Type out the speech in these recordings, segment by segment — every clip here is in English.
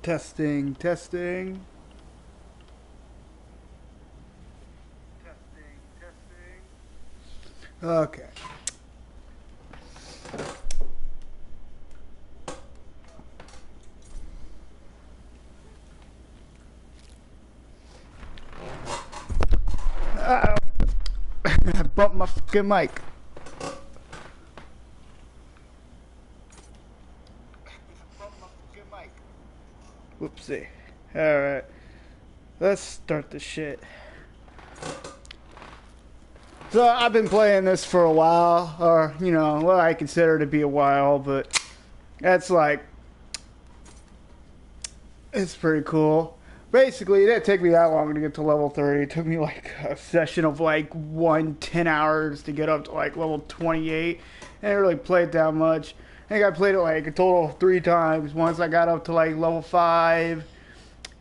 Testing, testing. Okay. I bumped my fucking mic. Whoopsie. Alright. Let's start the shit. So I've been playing this for a while, or, you know, what I consider to be a while, but that's like, it's pretty cool. Basically, it didn't take me that long to get to level 30. It took me like a session of like 10 hours to get up to like level 28. I didn't really play it that much. I think I played it like a total of 3 times. Once I got up to like level 5.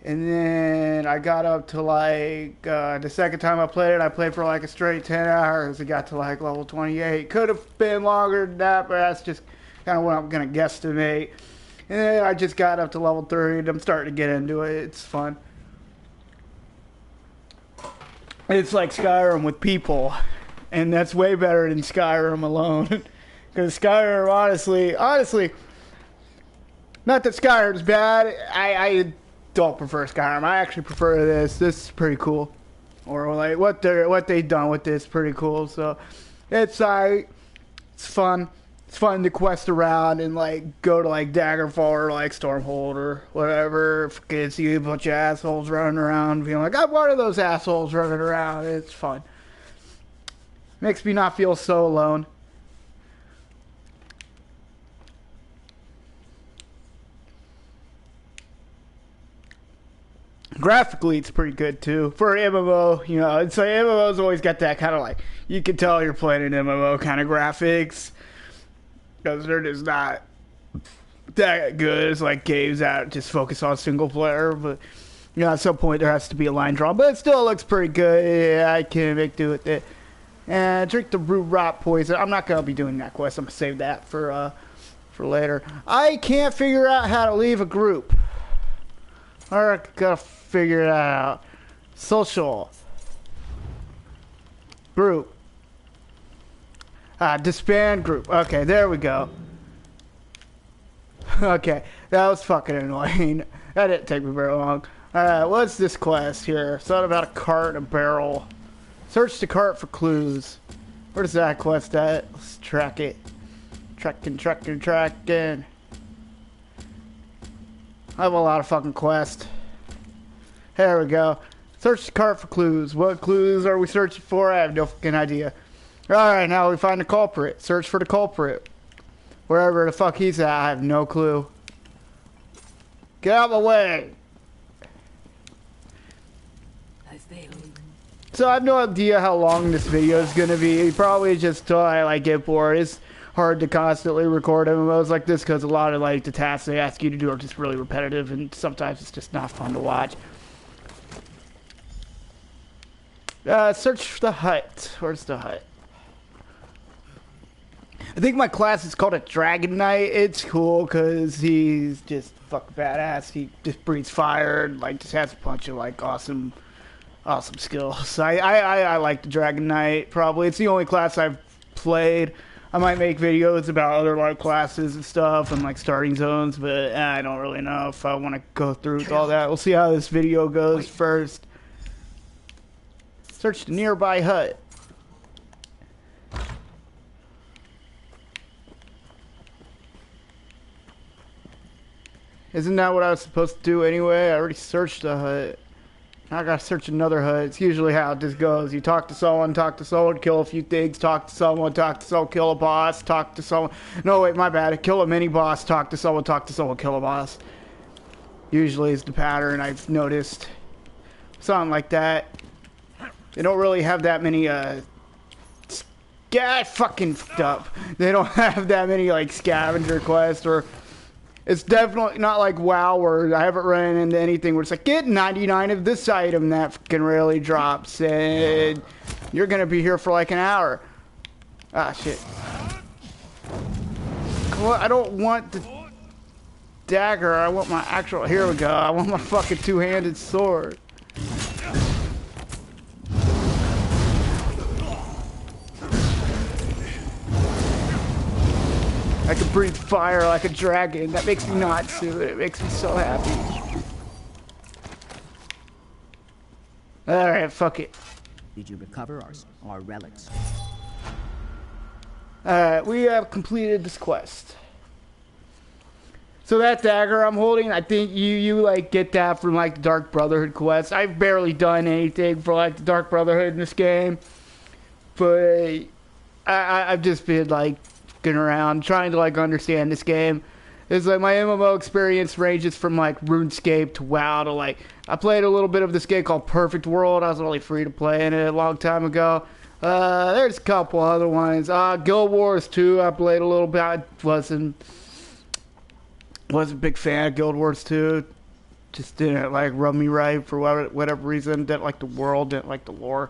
And then I got up to like, the second time I played for like a straight 10 hours. It got to like level 28. Could have been longer than that, but that's just kind of what I'm going to guesstimate. And then I just got up to level 30 and I'm starting to get into it. It's fun. It's like Skyrim with people. And that's way better than Skyrim alone. Because Skyrim, honestly, not that Skyrim's bad. I don't prefer Skyrim. I actually prefer this. This is pretty cool. Or like what they've done with this is pretty cool. So it's fun. It's fun to quest around and like go to like Daggerfall or like Stormhold or whatever. Fucking see a bunch of assholes running around, being like, I'm one of those assholes running around. It's fun. Makes me not feel so alone. Graphically, it's pretty good too. For an MMO, you know, it's like MMO's always got that kind of like, you can tell you're playing an MMO kind of graphics. Because they're just not that good. It's like games that just focus on single player. But, you know, at some point there has to be a line drawn. But it still looks pretty good. Yeah, I can make do with it. And drink the root rot poison. I'm not going to be doing that quest. I'm going to save that for later. I can't figure out how to leave a group. I gotta figure that out. Social. Group. Disband group. Okay, there we go. Okay, that was fucking annoying. That didn't take me very long. Alright, what's this quest here? It's not about a cart and a barrel. Search the cart for clues. Where's that quest at? Let's track it. Tracking. I have a lot of fucking quests. There we go. Search the cart for clues. What clues are we searching for? I have no fucking idea. Alright, now we find the culprit. Search for the culprit. Wherever the fuck he's at, I have no clue. Get out of my way! I failed. So I have no idea how long this video is gonna be. Probably just till I like get bored. It's hard to constantly record MMOs like this because a lot of like the tasks they ask you to do are just really repetitive and sometimes it's just not fun to watch. Search for the hut. Where's the hut? I think my class is called a Dragon Knight. It's cool because he's just fucking badass. He just breathes fire and like just has a bunch of like awesome skills. I like the Dragon Knight. Probably it's the only class I've played. I might make videos about other like classes and stuff and like starting zones, but I don't really know if I want to go through with all that. We'll see how this video goes first. Search the nearby hut. Isn't that what I was supposed to do anyway? I already searched the hut. Now I gotta search another hut. It's usually how it just goes. You talk to someone, kill a few things, talk to someone, kill a boss, talk to someone. No, wait, my bad. Kill a mini boss, talk to someone, kill a boss. Usually is the pattern I've noticed. Something like that. They don't really have that many, yeah, I fucking fucked up. They don't have that many, like, scavenger quests or... It's definitely not like WoW where I haven't run into anything where it's like, get 99 of this item that fucking rarely drops and you're gonna be here for like an hour. Ah, shit. Well, I don't want to... dagger. I want my actual... Here we go. I want my fucking two-handed sword. I can breathe fire like a dragon. That makes me nuts, dude. It makes me so happy. Alright, fuck it. Did you recover our relics? Alright, we have completed this quest. So that dagger I'm holding, I think you like get that from like the Dark Brotherhood quest. I've barely done anything for like the Dark Brotherhood in this game. But I've just been like around trying to like understand this game. It's like my MMO experience ranges from like RuneScape to WoW to like I played a little bit of this game called Perfect World. I was only free to play in it a long time ago. There's a couple other ones. Guild Wars 2 I played a little bit. I wasn't a big fan of Guild Wars 2. Just didn't like rub me right for whatever reason. Didn't like the world, didn't like the lore.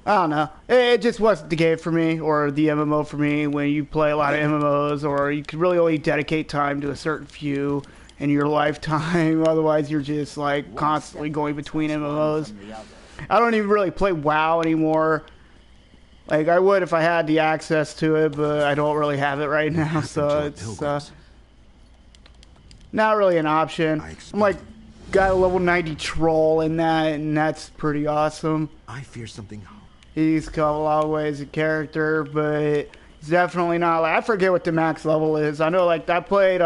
I don't know. It just wasn't the game for me, or the MMO for me. When you play a lot of MMOs, or you can really only dedicate time to a certain few in your lifetime. Otherwise, you're just like constantly going between MMOs. I don't even really play WoW anymore. Like I would if I had the access to it, but I don't really have it right now, so it's not really an option. I'm like got a level 90 troll in that, and that's pretty awesome. I fear something. He's come a long way as a character, but he's definitely not like... I forget what the max level is. I know, like, I played,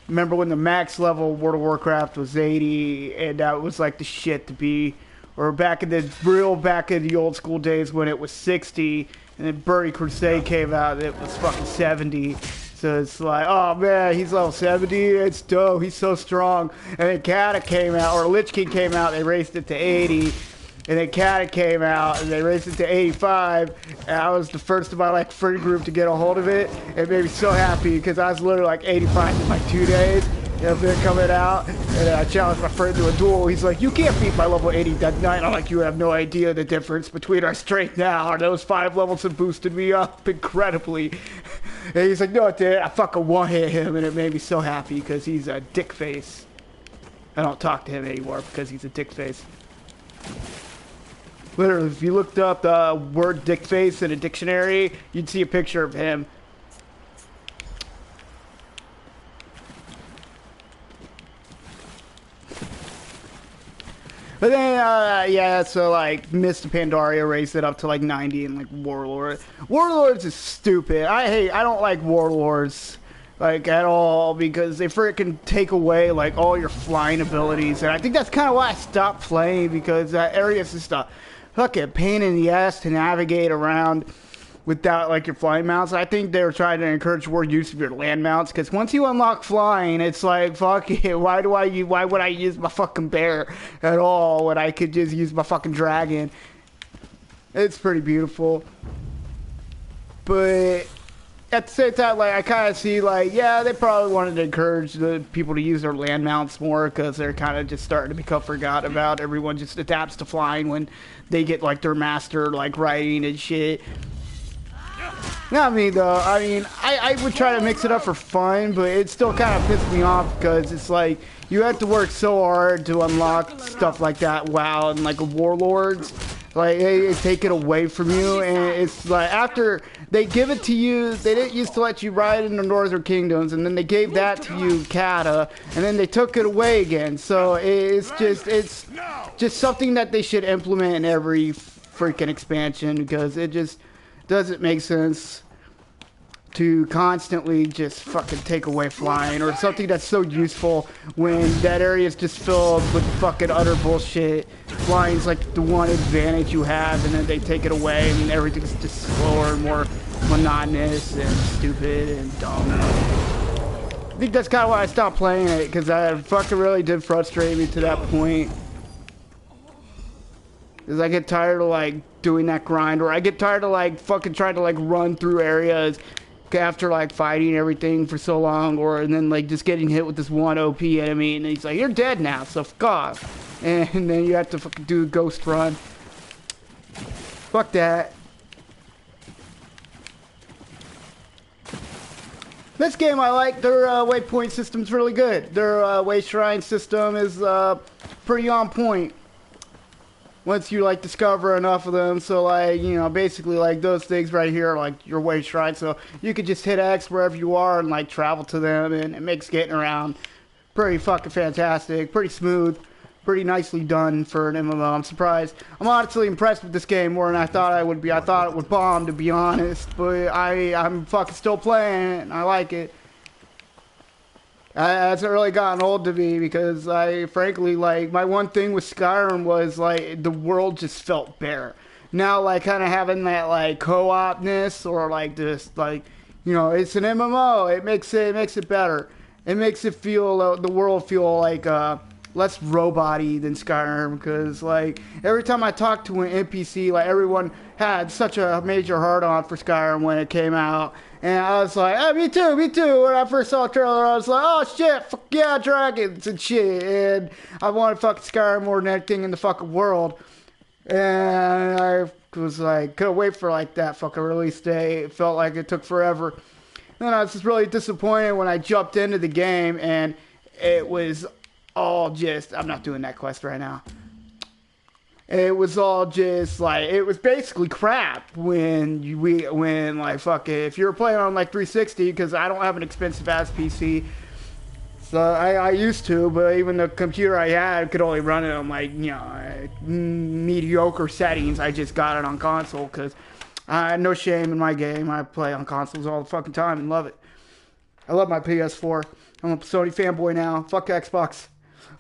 remember when the max level World of Warcraft was 80, and that was, like, the shit to be. Or back in the old school days when it was 60, and then Burning Crusade came out, and it was fucking 70. So it's like, oh man, he's level 70, it's dope, he's so strong. And then Kata came out, or Lich King came out, they raised it to 80. And then Kata came out, and they raised it to 85, and I was the first of my like friend group to get a hold of it. It made me so happy, because I was literally like 85 in like 2 days. Of it coming out, and I challenged my friend to a duel. He's like, you can't beat my level 80 that night. I'm like, you have no idea the difference between our strength now. Those 5 levels have boosted me up incredibly. And he's like, no it didn't. I fucking one-hit him, and it made me so happy, because he's a dick face. I don't talk to him anymore, because he's a dick face. Literally, if you looked up the word dick face in a dictionary, you'd see a picture of him. But then, yeah, so like, Mist of Pandaria raised it up to like 90 and like Warlord. Warlords is stupid. I don't like Warlords, like, at all, because they freaking take away like all your flying abilities. And I think that's kind of why I stopped playing, because that area is just a fucking pain in the ass to navigate around without like your flying mounts. I think they were trying to encourage more use of your land mounts, because once you unlock flying, it's like, fuck it, why would I use my fucking bear at all when I could just use my fucking dragon? It's pretty beautiful. But at the same time, like, I kind of see, like, yeah, they probably wanted to encourage the people to use their land mounts more, because they're kind of just starting to become forgot about. Everyone just adapts to flying when they get like their master like riding and shit. Not me though. I mean, I would try to mix it up for fun, but it still kind of pissed me off, because it's like you have to work so hard to unlock stuff like that. WoW and like Warlords, like they take it away from you, and it's like after they give it to you, they didn't used to let you ride in the Northern Kingdoms, and then they gave that to you, Kata, and then they took it away again. So it's just something that they should implement in every freaking expansion, because it just doesn't make sense to constantly just fucking take away flying, or something that's so useful when that area is just filled with fucking utter bullshit. Flying's like the one advantage you have, and then they take it away, and everything's just slower and more monotonous and stupid and dumb. I think that's kind of why I stopped playing it, because that fucking really did frustrate me to that point. Because I get tired of like doing that grind, or I get tired of like fucking trying to like run through areas after like fighting everything for so long, or and then like just getting hit with this one OP enemy, and he's like, you're dead now, so fuck off. And then you have to fucking do a ghost run. Fuck that. This game I like. Their waypoint system's really good. Their way shrine system is pretty on point. Once you like discover enough of them, so like basically like those things right here are like your way shrine. So you could just hit X wherever you are and like travel to them, and it makes getting around pretty fucking fantastic, pretty smooth. Pretty nicely done for an MMO. I'm surprised. I'm honestly impressed with this game more than I thought I would be. I thought it would bomb, to be honest, but I'm fucking still playing it, and I like it. It hasn't really gotten old to me because frankly, like, my one thing with Skyrim was, like, the world just felt bare. Now, like, kind of having that, like, co-opness or, like, this, like, it's an MMO. It makes it better. It makes it feel, the world feel like, less robot-y than Skyrim, because like every time I talked to an NPC, like everyone had such a major hard-on for Skyrim when it came out, and I was like, oh, me too. When I first saw the trailer, I was like, oh shit, fuck yeah, dragons and shit, and I wanted fucking Skyrim more than anything in the fucking world, and I was like, couldn't wait for like that fucking release day. It felt like it took forever. Then I was just really disappointed when I jumped into the game, and it was all just, I'm not doing that quest right now. It was all just like, it was basically crap when like fuck it, if you were playing on like 360, because I don't have an expensive ass PC, so I used to, but even the computer I had could only run it on like mediocre settings. I just got it on console because I had no shame in my game. I play on consoles all the fucking time and love it. I love my PS4. I'm a Sony fanboy now. Fuck Xbox.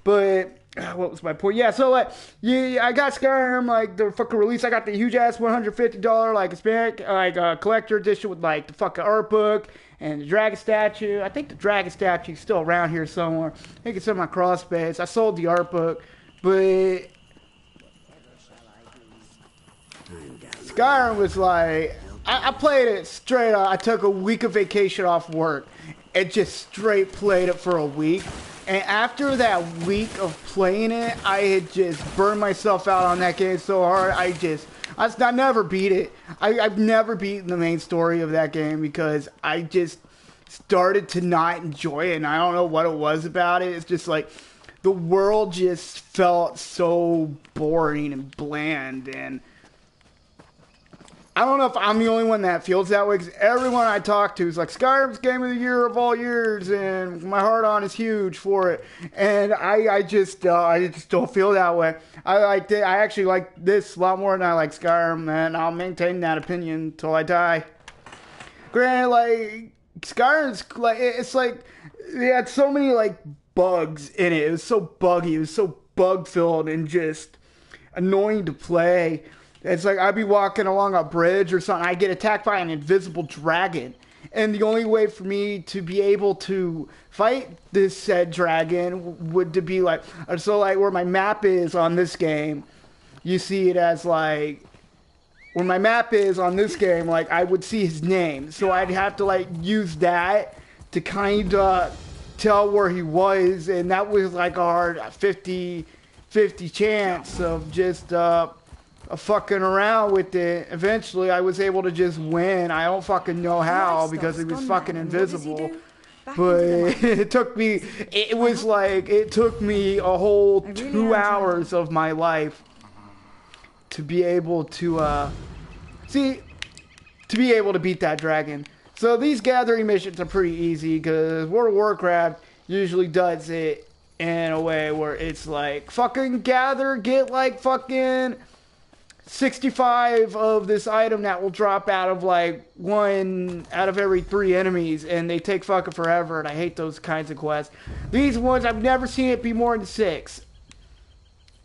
But what was my point? Yeah, so like, I got Skyrim, like the fucking release. I got the huge ass $150 like Hispanic collector edition with like the fucking art book and the dragon statue. I think the dragon statue is still around here somewhere. I think it's in my crawl space. I sold the art book, but Skyrim was like, I played it straight up. I took a week of vacation off work and just straight played it for a week. And after that week of playing it, I had just burned myself out on that game so hard. I never beat it. I've never beaten the main story of that game because I just started to not enjoy it. And I don't know what it was about it. It's just like the world just felt so boring and bland. And I don't know if I'm the only one that feels that way, because everyone I talk to is like, Skyrim's game of the year of all years, and my heart on is huge for it. And I just don't feel that way. I actually like this a lot more than I like Skyrim, and I'll maintain that opinion until I die. Granted, like, Skyrim's like, it's like, it had so many like bugs in it. It was so buggy. It was so bug filled and just annoying to play. It's like I'd be walking along a bridge or something. I get attacked by an invisible dragon. And the only way for me to be able to fight this said dragon would to be like, so like where my map is on this game, you see it as like, where my map is on this game, like I would see his name. So I'd have to like use that to kind of tell where he was. And that was like a hard 50-50 chance of just, fucking around with it. Eventually I was able to just win. I don't fucking know how because he was fucking invisible. But it took me a whole 2 hours of my life to be able to beat that dragon. So these gathering missions are pretty easy because World of Warcraft usually does it in a way where it's like fucking get like fucking 65 of this item that will drop out of like 1 out of every 3 enemies, and they take fucking forever, and I hate those kinds of quests. These ones, I've never seen it be more than 6.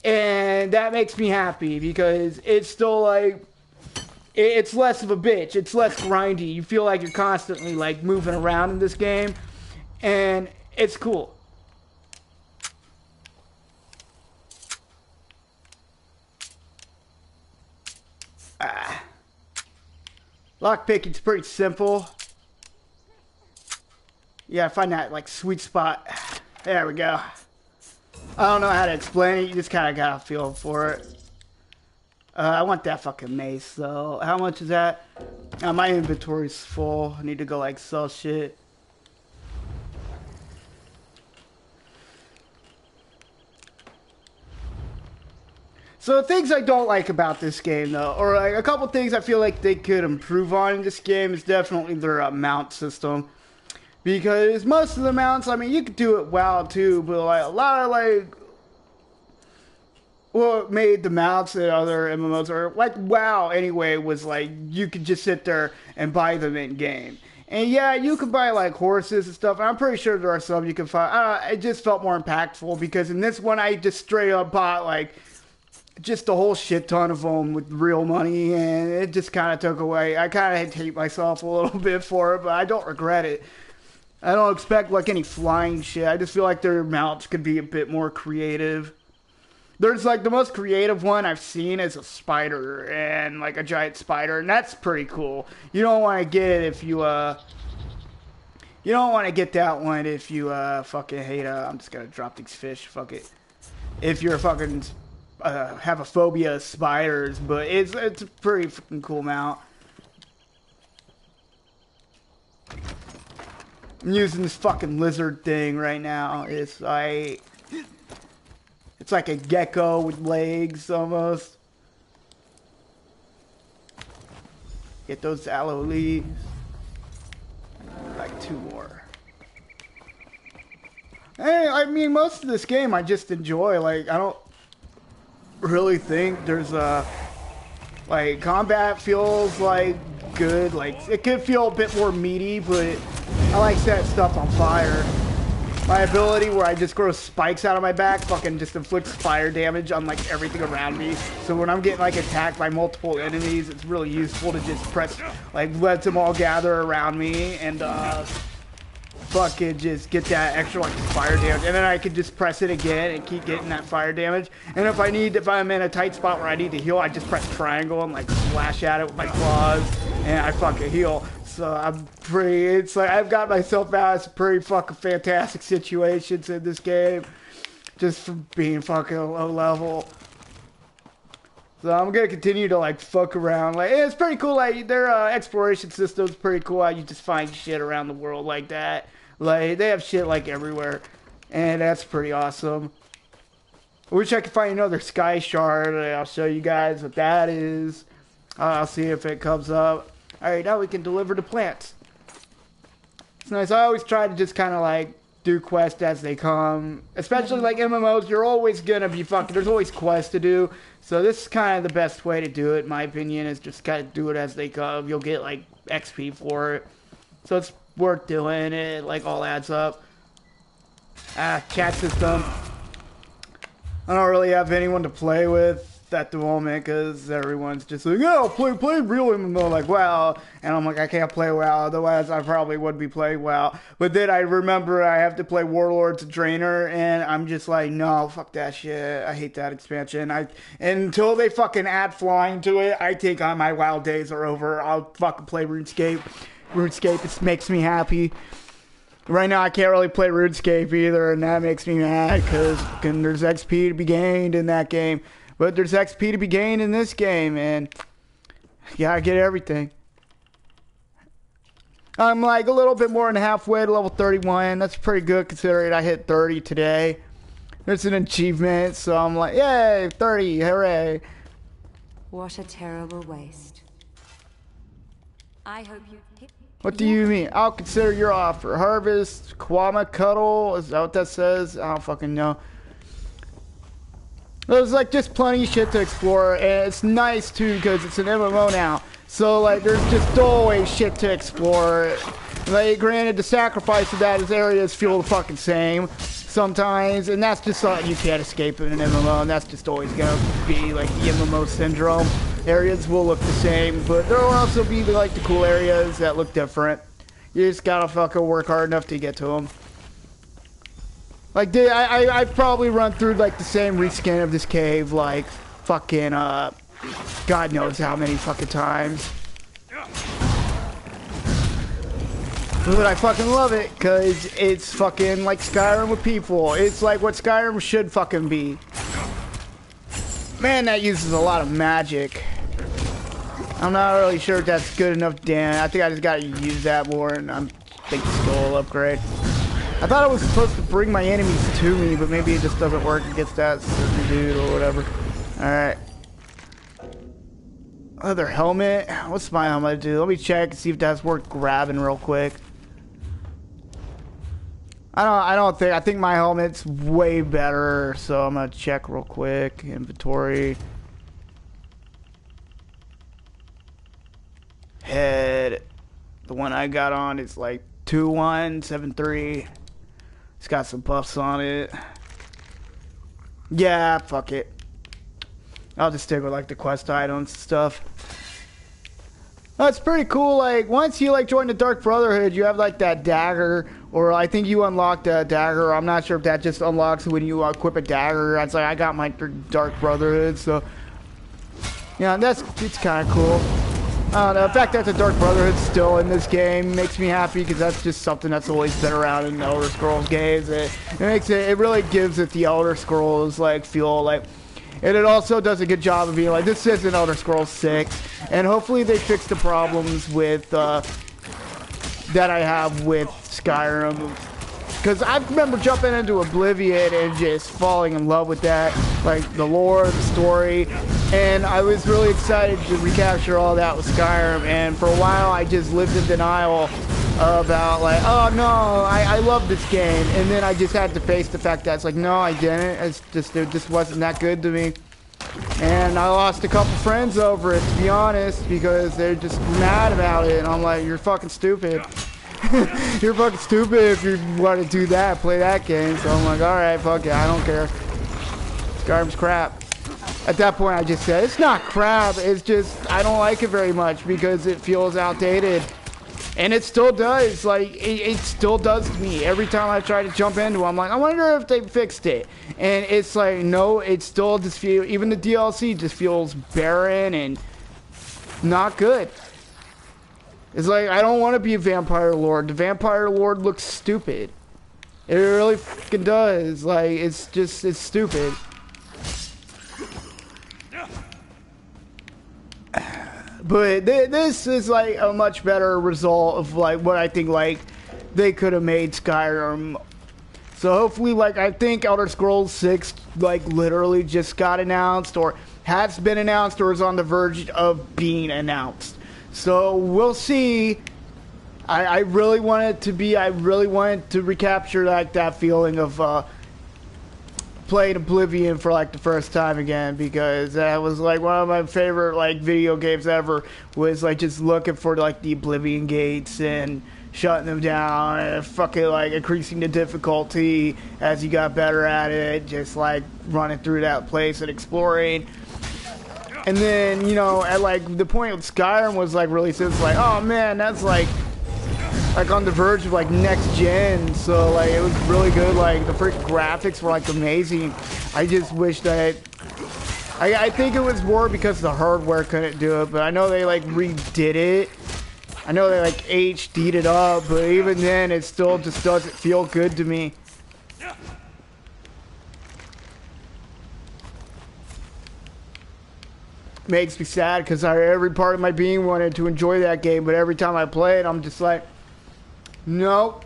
And that makes me happy because it's still like, it's less of a bitch. It's less grindy. You feel like you're constantly like moving around in this game, and it's cool. Lockpicking's pretty simple. Yeah, find that like sweet spot. There we go. I don't know how to explain it. You just kind of got a feel for it. I want that fucking mace though. How much is that? My inventory's full. I need to go like sell shit. So things I don't like about this game, though, or like a couple things I feel like they could improve on in this game is definitely their mount system. Because most of the mounts, I mean, you could do it well too, but like a lot of like what made the mounts in other MMOs or like WoW anyway was like you could just sit there and buy them in game. And yeah, you could buy like horses and stuff. And I'm pretty sure there are some you can find. It just felt more impactful because in this one I just straight up bought like just a whole shit ton of them with real money, and it just kind of took away. I kind of hate myself a little bit for it, but I don't regret it. I don't expect like any flying shit. I just feel like their mounts could be a bit more creative. There's like the most creative one I've seen is a spider and like a giant spider, and that's pretty cool. You don't want to get it if you you don't want to get that one if you fucking hate I'm just gonna drop these fish. Fuck it. If you're fucking have a phobia of spiders, but it's a pretty fucking cool mount. I'm using this fucking lizard thing right now. It's like a gecko with legs almost. Get those aloe leaves. Like 2 more. Hey, I mean, most of this game I just enjoy. Like, I don't really think there's like combat feels like good. Like it could feel a bit more meaty, but I like setting stuff on fire. My ability where I just grow spikes out of my back fucking just inflicts fire damage on like everything around me. So when I'm getting like attacked by multiple enemies, it's really useful to just press, like let them all gather around me and fucking just get that extra like fire damage. And then I can just press it again and keep getting that fire damage. And if I'm in a tight spot where I need to heal, I just press triangle and like slash at it with my claws and I fucking heal. So I'm pretty, it's like I've got myself out of some pretty fucking fantastic situations in this game. Just from being fucking low level. So I'm gonna continue to like fuck around. Like it's pretty cool, like their exploration system's pretty cool how you just find shit around the world like that. Like they have shit like everywhere. And that's pretty awesome. I wish I could find another sky shard. I'll show you guys what that is. I'll see if it comes up. Alright, now we can deliver the plants. It's nice. I always try to just kind of like do quests as they come. Especially like MMOs, you're always gonna be fucking, there's always quests to do. So this is kind of the best way to do it, in my opinion, is just kind of do it as they come. You'll get like XP for it. So it's worth doing. It like all adds up. Chat system. I don't really have anyone to play with at the moment because everyone's just like, yeah, play real MMO like WoW, and I'm like, I can't play WoW, otherwise I probably would be playing WoW. But then I remember I have to play Warlords of Draenor, and I'm just like, no, fuck that shit. I hate that expansion. And until they fucking add flying to it, I think my WoW days are over. I'll fucking play RuneScape. RuneScape, it makes me happy. Right now I can't really play RuneScape either, and that makes me mad because there's XP to be gained in that game. But there's XP to be gained in this game, and you gotta get everything. I'm like a little bit more than halfway to level 31. That's pretty good considering I hit 30 today. There's an achievement, so I'm like, yay, 30, hooray. What a terrible waste. I hope you... What do you mean? I'll consider your offer. Harvest, Kwama Cuddle, is that what that says? I don't fucking know. There's like just plenty of shit to explore, and it's nice too because it's an MMO now. So like there's just always shit to explore. Like granted, the sacrifice of that is areas feel the fucking same sometimes, and that's just something you can't escape in an MMO, and that's just always gonna be like the MMO syndrome. Areas will look the same, but there will also be like the cool areas that look different. You just gotta fucking work hard enough to get to them. Like, I've probably run through, like, the same reskin of this cave, like, fucking, God knows how many fucking times. But I fucking love it, because it's fucking like Skyrim with people. It's like what Skyrim should fucking be. Man, that uses a lot of magic. I'm not really sure if that's good enough, Dan. I think I just gotta use that more, and I'm thinking skill upgrade. I thought I was supposed to bring my enemies to me, but maybe it just doesn't work against that certain dude or whatever. Alright. Other helmet. What's my helmet do? Let me check and see if that's worth grabbing real quick. I think my helmet's way better, so I'm gonna check real quick. Inventory. Head. The one I got on is like 2173. It's got some buffs on it. Yeah, fuck it. I'll just stick with like the quest items and stuff. Oh, it's pretty cool. Like once you like join the Dark Brotherhood, you have like that dagger, or I think you unlock the dagger. I'm not sure if that just unlocks when you equip a dagger. It's like I got my Dark Brotherhood, so yeah, it's kind of cool. The fact that the Dark Brotherhood's still in this game makes me happy because that's just something that's always been around in the Elder Scrolls games. It really gives it the Elder Scrolls like feel like. And it also does a good job of being like, this isn't Elder Scrolls 6. And hopefully they fix the problems with, that I have with Skyrim. Because I remember jumping into Oblivion and just falling in love with that. Like, the lore, the story. And I was really excited to recapture all that with Skyrim. And for a while, I just lived in denial about like, oh no, I love this game, and then I just had to face the fact that it's like, no, I didn't. It's just it just wasn't that good to me, and I lost a couple friends over it, to be honest, because they're just mad about it, and I'm like, you're fucking stupid. You're fucking stupid if you want to do that, play that game. So I'm like, all right, fuck it, I don't care. Skyrim's crap. At that point, I just said, it's not crap. It's just I don't like it very much because it feels outdated. And it still does, like, it still does to me. Every time I try to jump into it, I'm like, I wonder if they fixed it. And it's like, no, it still just feels, even the DLC just feels barren and not good. It's like, I don't want to be a Vampire Lord. The Vampire Lord looks stupid. It really fucking does. Like, it's stupid. But this is like a much better result of like what I think like they could have made Skyrim. So hopefully, like, I think Elder Scrolls 6 like literally just got announced or has been announced or is on the verge of being announced. So we'll see. I really wanted to recapture like that feeling of played Oblivion for like the first time again, because that was like one of my favorite like video games ever, was like just looking for like the Oblivion gates and shutting them down and fucking like increasing the difficulty as you got better at it, just like running through that place and exploring. And then, you know, at like the point with Skyrim was like really, so it's like, oh man, that's like on the verge of like next gen, so like it was really good. Like the first graphics were like amazing. I just wish that I think it was more because the hardware couldn't do it, but I know they like redid it. I know they like HD'd it up, but even then it still just doesn't feel good to me. Makes me sad because every part of my being wanted to enjoy that game, but every time I play it, I'm just like, nope.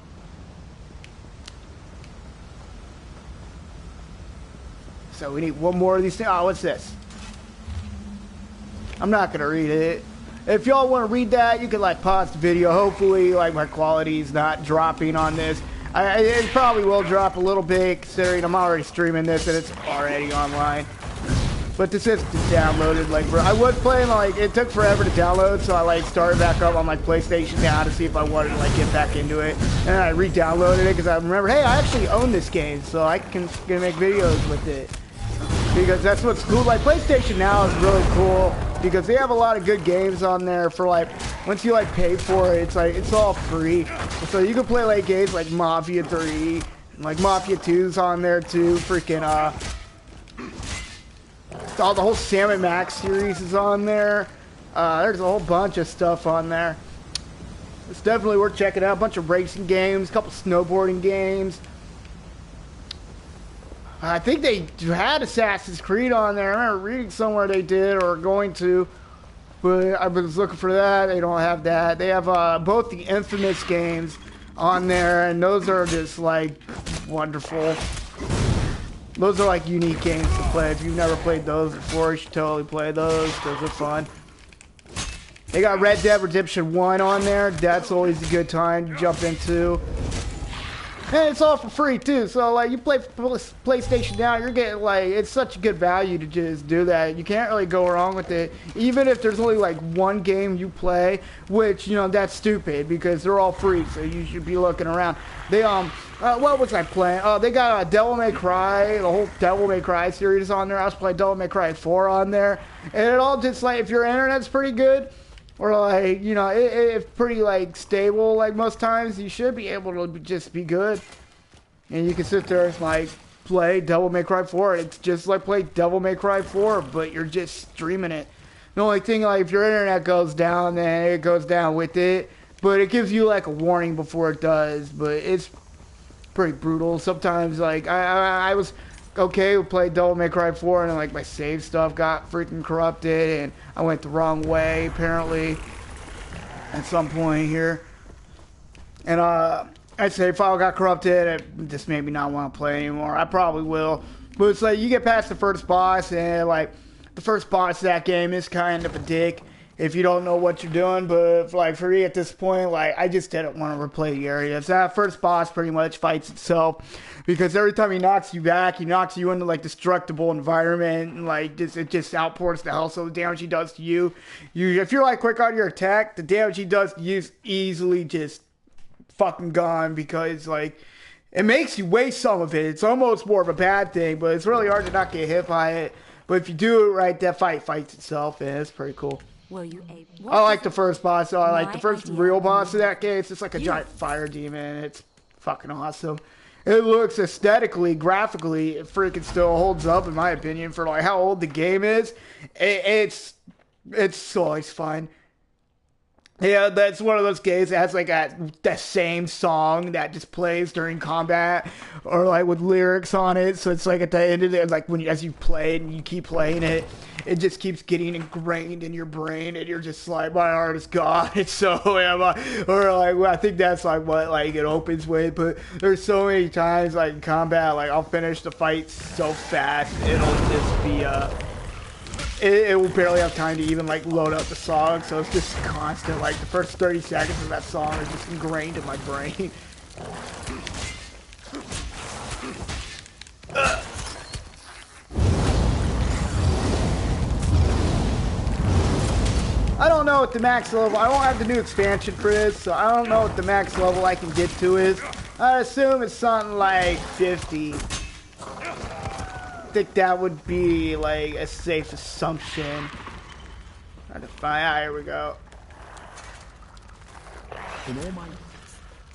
So we need one more of these things. Oh, what's this? I'm not gonna read it. If y'all want to read that, you can like pause the video. Hopefully, like my quality's not dropping on this. It probably will drop a little bit considering I'm already streaming this and it's already online. But this is downloaded, like, bro. I was playing, like, it took forever to download, so I, like, started back up on my PlayStation now to see if I wanted to, like, get back into it. And then I re-downloaded it because I remember, hey, I actually own this game, so I can make videos with it. Because that's what's cool. Like, PlayStation Now is really cool because they have a lot of good games on there for, like, once you, like, pay for it, it's, like, it's all free. So you can play, like, games like Mafia 3, and, like, Mafia 2's on there, too. Freaking, the whole Sam & Max series is on there. There's a whole bunch of stuff on there. It's definitely worth checking out. A bunch of racing games, a couple snowboarding games. I think they had Assassin's Creed on there. I remember reading somewhere they did or going to. But I was looking for that. They don't have that. They have both the Infamous games on there. And those are just like wonderful. Those are like unique games to play. If you've never played those before, you should totally play those. Those are fun. They got Red Dead Redemption 1 on there. That's always a good time to jump into. And it's all for free too. So like you play PlayStation Now, you're getting like, it's such a good value to just do that. You can't really go wrong with it. Even if there's only like one game you play, which, you know, that's stupid because they're all free. So you should be looking around. They what was I playing? They got Devil May Cry, the whole Devil May Cry series on there. I was playing Devil May Cry 4 on there. And it all just like, if your internet's pretty good, or like, you know, it's pretty like stable like most times, you should be able to just be good. And you can sit there and like play Devil May Cry 4. It's just like play Devil May Cry 4, but you're just streaming it. The only thing, like, if your internet goes down, then it goes down with it. But it gives you like a warning before it does. But it's pretty brutal. Sometimes like I was okay, we played Devil May Cry 4 and like my save stuff got freaking corrupted and I went the wrong way apparently at some point here. And I'd say file got corrupted, it just made me not want to play anymore. I probably will. But it's like you get past the first boss and like the first boss of that game is kind of a dick if you don't know what you're doing. But like for me at this point, like I just didn't want to replay the areas. That first boss pretty much fights itself because every time he knocks you back, he knocks you into like destructible environment and like it just outpours the hell. So the damage he does to you, if you're like quick on your attack, the damage he does to you is easily just fucking gone because like it makes you waste some of it. It's almost more of a bad thing, but it's really hard to not get hit by it. But if you do it right, that fight fights itself and it's pretty cool. Were you able? I like the first boss. I like the first idea. real boss of that game. It's just like a giant fire demon. It's fucking awesome. It looks aesthetically, graphically, it freaking still holds up in my opinion for like how old the game is. It's always fun. Yeah, that's one of those games that has like that same song that just plays during combat, or like with lyrics on it. So it's like at the end of it, like as you play it and you keep playing it, it just keeps getting ingrained in your brain, and you're just like, my heart is gone. It's so am I. Or like, well, I think that's like what like it opens with. But there's so many times like in combat, like I'll finish the fight so fast, it'll just be it will barely have time to even like load up the song, so it's just constant. Like the first 30 seconds of that song are just ingrained in my brain. I don't know what the max level. I don't have the new expansion for this, so I don't know what the max level I can get to is. I assume it's something like 50. I think that would be like a safe assumption. Trying to find. Here we go.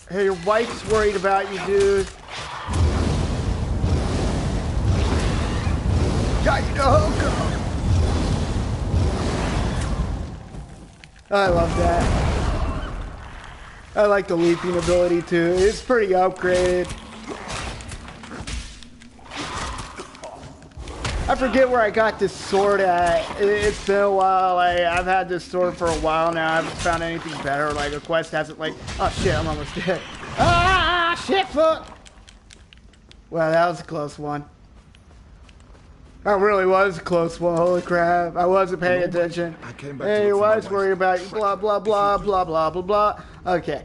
Hey, your wife's worried about you, dude. Got you, go. I love that. I like the leaping ability too. It's pretty upgraded. I forget where I got this sword at. It's been a while. I've had this sword for a while now. I haven't found anything better. Like, a quest hasn't, like... Oh, shit, I'm almost dead. Ah, shit, fuck! Well, that was a close one. That really was a close one. Holy crap. I wasn't paying attention. Hey, your wife's worried about you. Blah, blah, blah, blah, blah, blah, blah. Okay.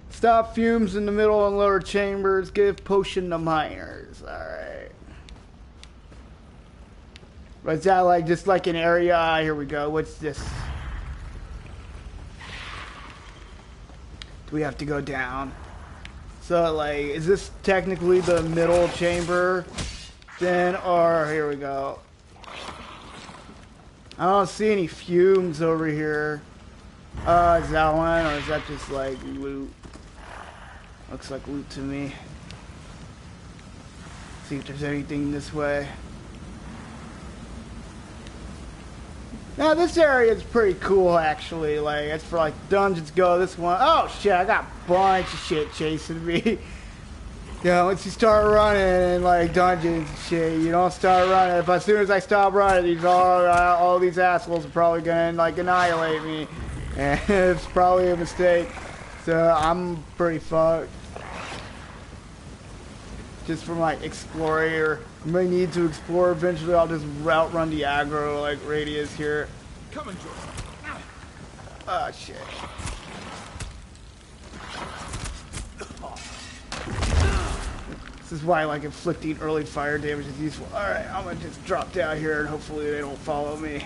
Stop fumes in the middle and lower chambers. Give potion to miners. Alright. But is that like just like an area? Here we go. What's this? Do we have to go down? So like, is this technically the middle chamber? Then, or here we go. I don't see any fumes over here. Is that one, or is that just like loot? Looks like loot to me. See if there's anything this way. Now this area is pretty cool actually, like it's for like dungeons go, this one. Oh shit, I got a bunch of shit chasing me. You know, once you start running in like dungeons and shit, you don't start running. If as soon as I stop running, all these assholes are probably gonna like annihilate me. And it's probably a mistake. So I'm pretty fucked. Just from like exploring or I may need to explore eventually. I'll just outrun the aggro like radius here. Come and join. Ah, shit. This is why like inflicting early fire damage is useful. Alright, I'm gonna just drop down here and hopefully they don't follow me.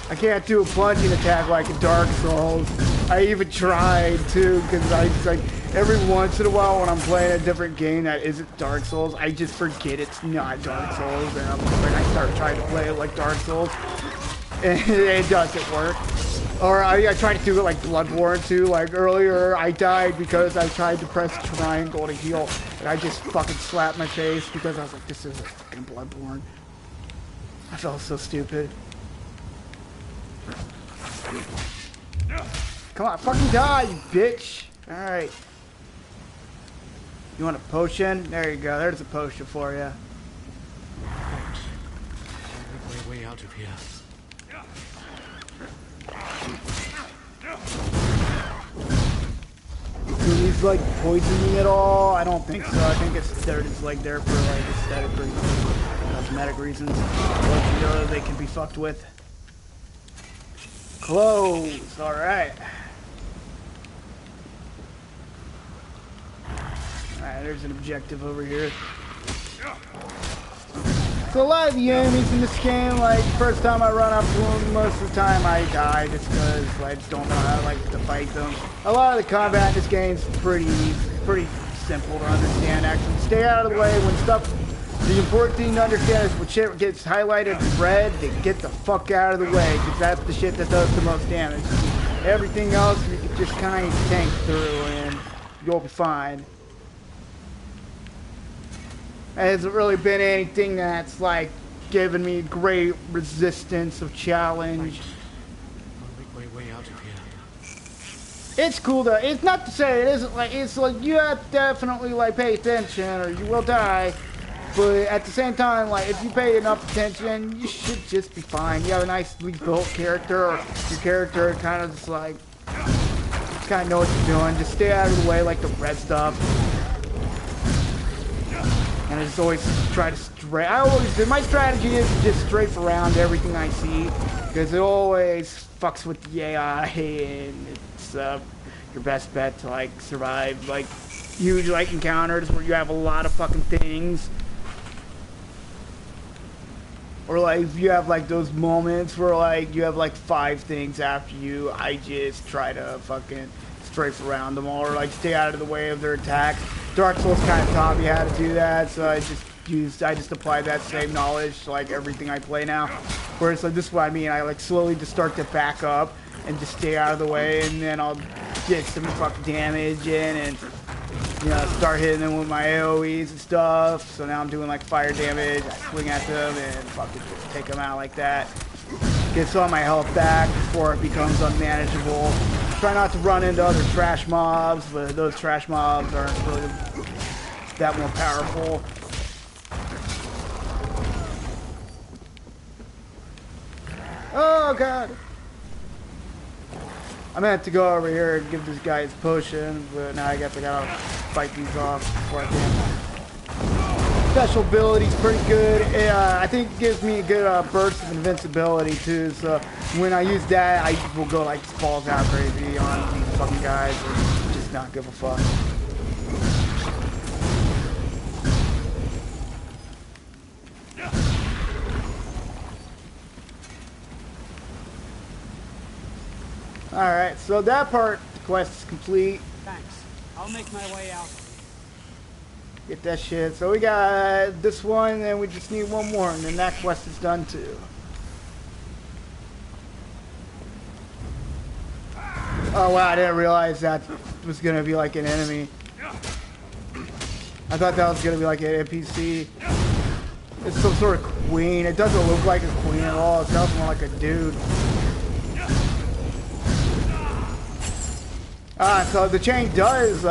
I can't do a plunging attack like in Dark Souls. I even tried to, because I just like every once in a while when I'm playing a different game that isn't Dark Souls, I just forget it's not Dark Souls, and I'm just like I start trying to play it like Dark Souls, and it doesn't work. Or I tried to do it like Bloodborne too. Like earlier, I died because I tried to press triangle to heal, and I just fucking slapped my face because I was like, this isn't fucking Bloodborne. I felt so stupid. Come on, fucking die, you bitch! Alright. You want a potion? There you go, there's a potion for you. Way out of here. Do these like poison me at all? I don't think so. I think they're just like there for like aesthetic reasons, cosmetic reasons. Let you know they can be fucked with. Close. All right. Alright, there's an objective over here. So a lot of the enemies in this game, like, first time I run up to them, most of the time I die just because I just don't know how to fight them. A lot of the combat in this game is pretty simple to understand, actually. Stay out of the way when stuff... The important thing to understand is when shit gets highlighted in red, then get the fuck out of the way, because that's the shit that does the most damage. Everything else, you can just kind of tank through and you'll be fine. It hasn't really been anything that's like given me great resistance of challenge. Way out of here. It's cool though. It's not to say it isn't like, it's like you have to definitely like pay attention or you will die. But at the same time, like if you pay enough attention, you should just be fine. You have a nicely built character, or your character kind of just like, just kind of know what you're doing. Just stay out of the way like the red stuff. And I just always try to my strategy is to just strafe around everything I see, because it always fucks with the AI, and it's your best bet to like survive like huge like encounters where you have a lot of fucking things. Or like if you have like those moments where like you have like 5 things after you, I just try to fucking strafe around them all, or like stay out of the way of their attacks. Dark Souls kind of taught me how to do that, so I just apply that same knowledge to like everything I play now. Whereas like this is what I mean, I like slowly just start to back up and just stay out of the way, and then I'll get some fucking damage in and you know start hitting them with my AoEs and stuff. So now I'm doing like fire damage, I swing at them and fucking just take them out like that. Get some of my health back before it becomes unmanageable. Try not to run into other trash mobs, but those trash mobs aren't really that more powerful. Oh god! I meant to go over here and give this guy his potion, but now I guess I gotta fight these off before I can. Special ability's pretty good. I think it gives me a good burst of invincibility too, so when I use that, I will go like balls out crazy on these fucking guys and just not give a fuck. Alright, so that part, the quest is complete. Thanks. I'll make my way out. Get that shit. So we got this one, and we just need one more, and then that quest is done too. Oh wow, I didn't realize that was gonna be like an enemy. I thought that was gonna be like an NPC. It's some sort of queen. It doesn't look like a queen at all. It sounds more like a dude. So the chain does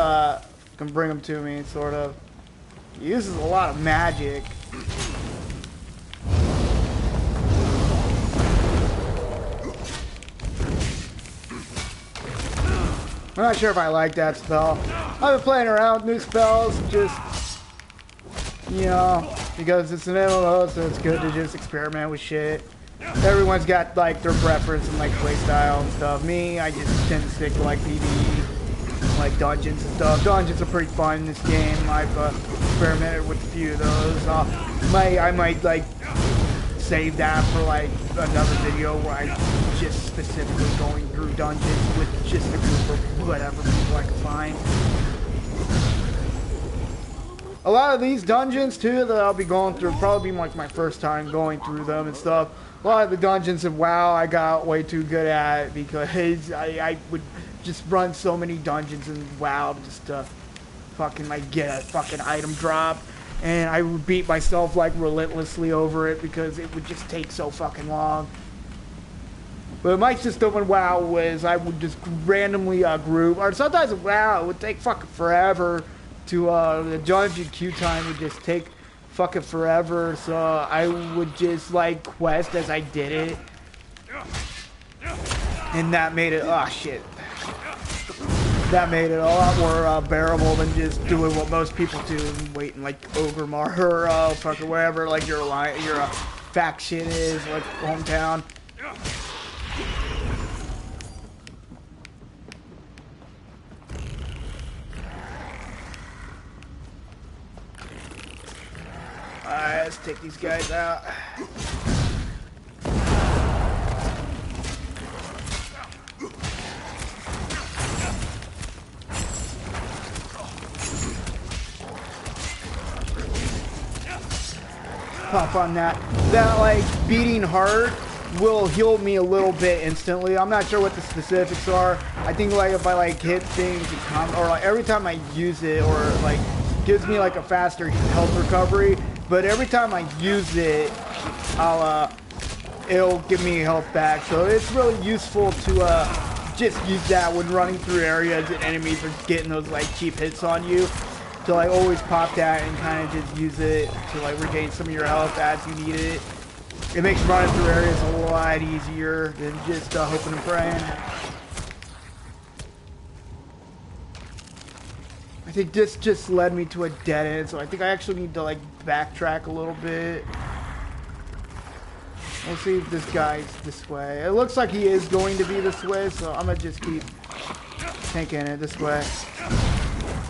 can bring him to me, sort of. He uses a lot of magic. I'm not sure if I like that spell. I've been playing around with new spells, just, you know, because it's an MMO, so it's good to just experiment with shit. Everyone's got, like, their preference and, like, playstyle and stuff. Me, I just tend to stick to, like, PvE, like, dungeons and stuff. Dungeons are pretty fun in this game. I've experimented with a few of those. I might, like, save that for, like, another video where I just specifically going through dungeons with just a group of whatever people I can find. A lot of these dungeons, too, that I'll be going through, probably be like my first time going through them and stuff. A lot of the dungeons in WoW I got way too good at because I would just run so many dungeons in WoW just to fucking like get a fucking item drop. And I would beat myself like relentlessly over it because it would just take so fucking long. But my system in WoW was I would just randomly group, or sometimes in WoW it would take fucking forever to the dungeon queue time would just take fucking forever, so I would just like quest as I did it, and that made it, oh shit, that made it a lot more bearable than just doing what most people do and waiting like Ogrimmar or fucking wherever like your faction is, like hometown. Alright, let's take these guys out. Pop on that. That, like, beating heart will heal me a little bit instantly. I'm not sure what the specifics are. I think, like, if I, like, hit things, or, like, every time I use it, or, like, gives me, like, a faster health recovery. But every time I use it, it'll give me health back. So it's really useful to just use that when running through areas and enemies are getting those like cheap hits on you. To like always pop that and kind of just use it to like regain some of your health as you need it. It makes running through areas a lot easier than just hoping and praying. I think this just led me to a dead end, so I think I actually need to like backtrack a little bit. We'll see if this guy's this way. It looks like he is going to be this way, so I'm gonna just keep thinking it this way.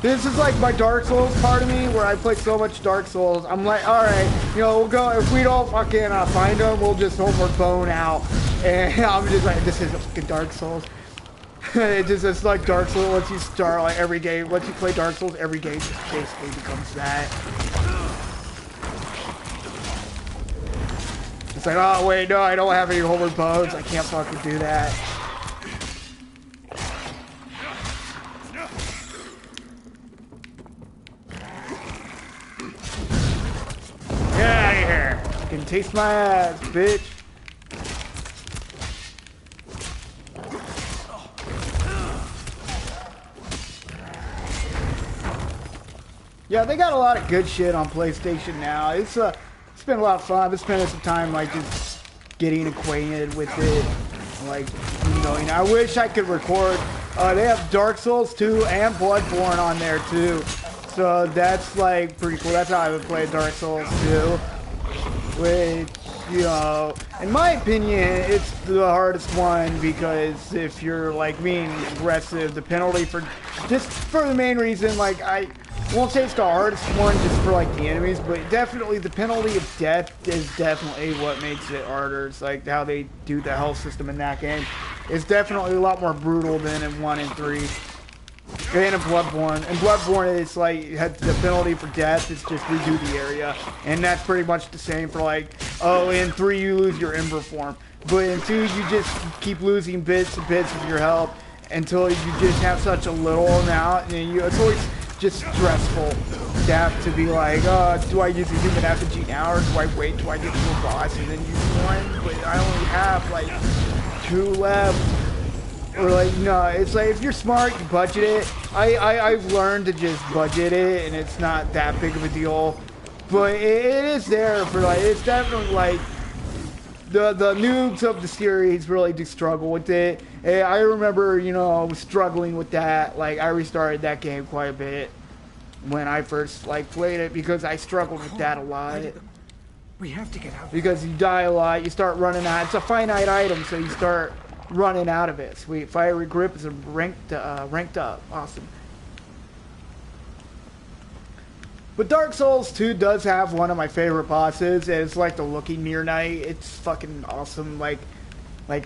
This is like my Dark Souls part of me, where I play so much Dark Souls. I'm like, alright, you know, we'll go, if we don't fucking find him, we'll just homeward bone out. And I'm just like, this is a fucking Dark Souls. It's like Dark Souls, once you start like every game, once you play Dark Souls, every game just basically becomes that. It's like, oh wait, no, I don't have any homeward bones, I can't fucking do that. Get out of here! You can taste my ass, bitch. Yeah, they got a lot of good shit on PlayStation now. It's been a lot of fun. I've been spending some time like just getting acquainted with it. Like, you know, I wish I could record. They have Dark Souls 2 and Bloodborne on there too. So that's like pretty cool. That's how I would play Dark Souls 2. Which, you know, in my opinion, it's the hardest one because if you're like being aggressive, the penalty for just for the main reason, like I won't say it's the hardest one just for like the enemies, but definitely the penalty of death is definitely what makes it harder. It's like how they do the health system in that game. It's definitely a lot more brutal than in 1 and 3. And in Bloodborne. In Bloodborne, it's like the penalty for death is just redo the area. And that's pretty much the same for like, oh, in 3 you lose your Ember form. But in 2 you just keep losing bits and bits of your health until you just have such a little amount. And it's always just stressful to have to be like, do I use a human effigy now or do I wait till I get to a boss and then use one? But I only have like 2 left. Or like, no, it's like if you're smart, you budget it. I've learned to just budget it and it's not that big of a deal. But it is there for like, it's definitely like, the noobs of the series really do struggle with it. And I remember, you know, struggling with that. Like, I restarted that game quite a bit when I first, like, played it because I struggled with that a lot. We have to get out. Because you die a lot, you start running out. It's a finite item, so you start running out of it. Sweet. Fiery Grip is ranked up. Awesome. But Dark Souls 2 does have one of my favorite bosses. It's like the Looking Near Knight. It's fucking awesome. Like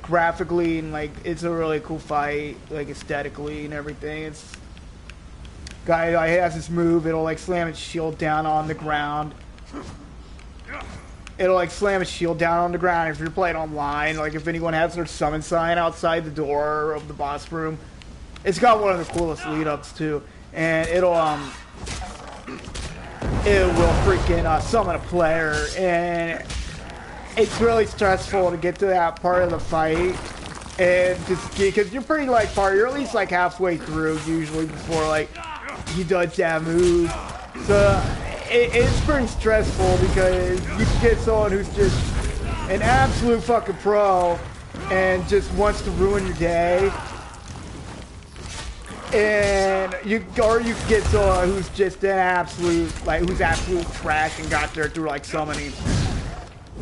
graphically, and like it's a really cool fight. Like aesthetically and everything. It's guy has this move. It'll like slam its shield down on the ground. It'll like slam its shield down on the ground if you're playing online. Like if anyone has their summon sign outside the door of the boss room. It's got one of the coolest lead ups too. And it will freaking summon a player, and it's really stressful to get to that part of the fight, and just because you're pretty like you're at least like halfway through usually before like he does that move. So it's pretty stressful because you can get someone who's just an absolute fucking pro and just wants to ruin your day. And you can get someone who's just an absolute, like, who's absolute trash and got there through, like, summoning.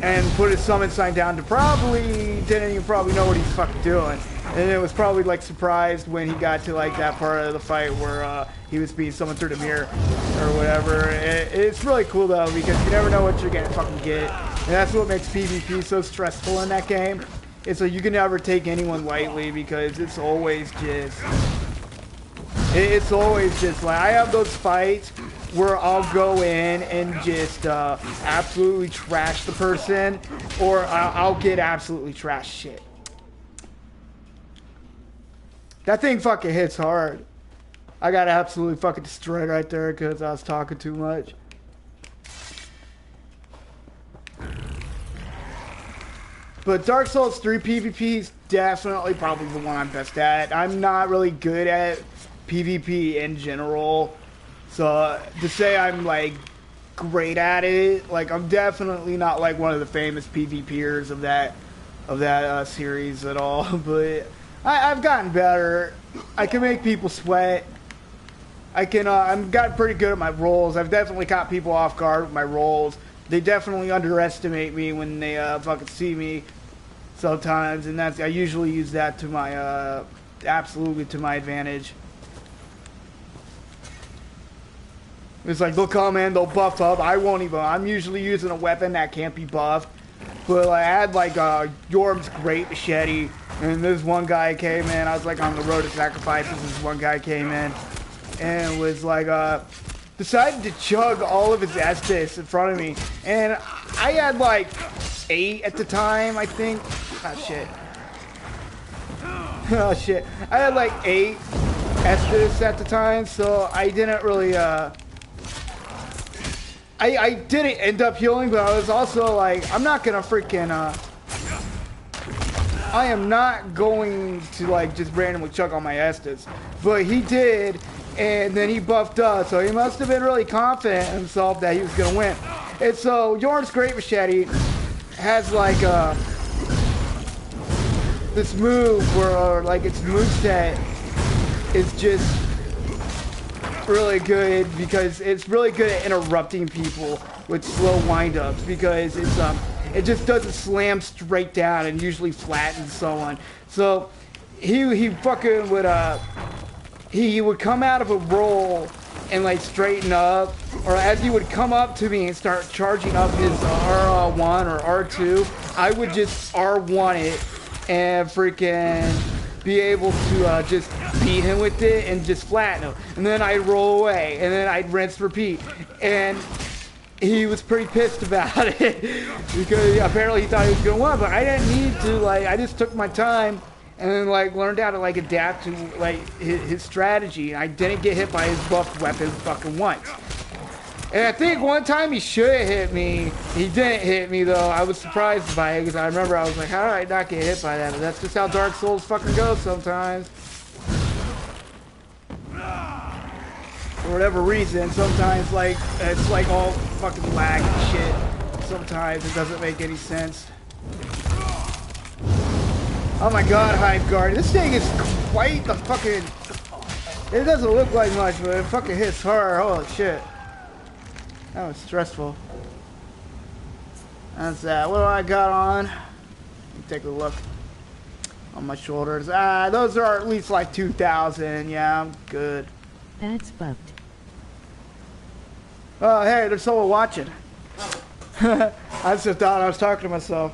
And put his summon sign down to didn't even probably know what he's fucking doing. And it was probably, like, surprised when he got to, like, that part of the fight where he was being summoned through the mirror or whatever. It's really cool, though, because you never know what you're gonna fucking get. And that's what makes PvP so stressful in that game. It's like you can never take anyone lightly because it's always just... It's always just like, I have those fights where I'll go in and just absolutely trash the person, or I'll get absolutely trash shit. That thing fucking hits hard. I got absolutely fucking destroyed right there because I was talking too much. But Dark Souls 3 PvP is definitely probably the one I'm best at. I'm not really good at PvP in general, so to say I'm like great at it, like I'm definitely not like one of the famous PvPers of that series at all. But I've gotten better. I can make people sweat. I've gotten pretty good at my rolls. I've definitely caught people off guard with my rolls. They definitely underestimate me when they fucking see me sometimes, and I usually use that to my absolutely to my advantage. It's like, they'll come in, they'll buff up. I'm usually using a weapon that can't be buffed. But I had like Yorm's Great Machete, and this one guy came in. I was like on the road to sacrifices. This one guy came in and was like, decided to chug all of his Estus in front of me. And I had like 8 at the time, I think. Oh shit. Oh shit. I had like 8 Estus at the time, so I didn't really, I didn't end up healing, but I was also like, I'm not gonna freaking, I am not going to like just randomly chuck on my Estus. But he did, and then he buffed up, so he must have been really confident in himself that he was gonna win. And so Yorm's Great Machete has like this move where like its moveset is just really good because it's really good at interrupting people with slow windups because it just doesn't slam straight down and usually flattens someone. So he fucking would he would come out of a roll and like straighten up, or as he would come up to me and start charging up his R1 or R2, I would just R1 it and freaking be able to just beat him with it and just flatten him. And then I'd roll away, and then I'd rinse, repeat. And he was pretty pissed about it because apparently he thought he was gonna win, but I didn't need to. Like, I just took my time and then like learned how to like adapt to like his strategy. I didn't get hit by his buffed weapon fucking once. And I think one time he should have hit me. He didn't hit me though. I was surprised by it because I remember I was like, how did I not get hit by that? But that's just how Dark Souls fucking goes sometimes. For whatever reason, sometimes like it's like all fucking lag and shit. Sometimes it doesn't make any sense. Oh my god, Hive Guard. This thing is quite the fucking... It doesn't look like much, but it fucking hits hard. Holy shit. That was stressful. That's that. What do I got on? Let me take a look. On my shoulders. Those are at least like 2,000. Yeah, I'm good. That's fucked. Oh, hey, there's someone watching. I just thought I was talking to myself.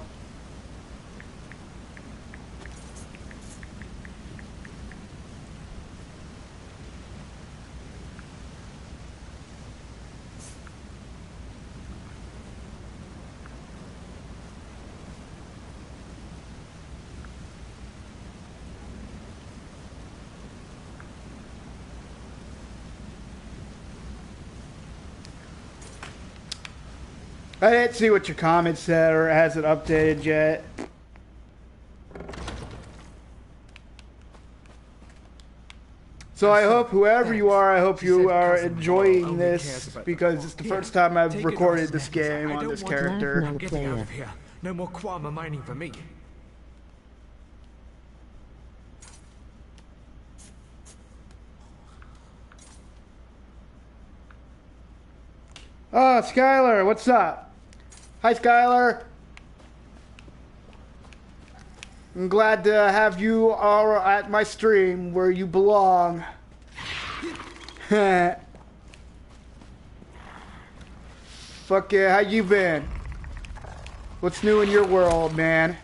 I didn't see what your comment said or has it updated yet. So I hope whoever you are, I hope you are enjoying this because it's the first time I've recorded this game on this character. I'm getting out of here. No more Kwama mining for me. Oh, Skylar, what's up? Hi, Skylar. I'm glad to have you all at my stream where you belong. Fuck yeah, how you been? What's new in your world, man?